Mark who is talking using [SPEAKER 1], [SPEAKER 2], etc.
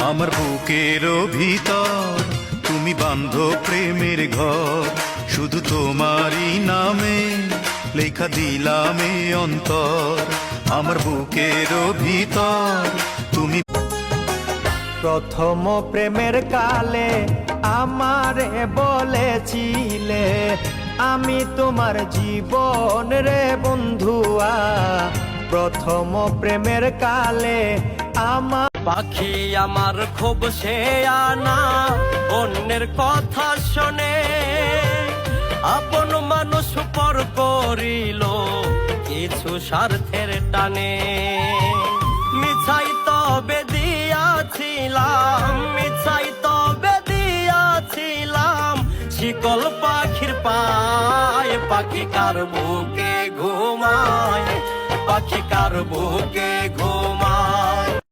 [SPEAKER 1] আমার বুকের ভিতর তুমি বাঁধো প্রেমের ঘর, শুধু তোমারই নামে লেখা দিলাম এ অন্তর। আমার বুকের ভিতর তুমি।
[SPEAKER 2] প্রথম প্রেমের কালে আমারে বলেছিলে আমি তোমার জীবন রে বন্ধুয়া। প্রথম প্রেমের কালে আমার
[SPEAKER 3] পাখি আমার খুব সে আনা অন্যের কথা শোনে, আপন মানুষ পর করিল কিছু স্বার্থের টানে। মিছাই তবে দিয়াছিলাম, মিছাই তবে দিয়াছিলাম শিকল পাখির পায়। পাখি কার বুকে ঘুমায়, পাখি কার বুকে ঘুমায়।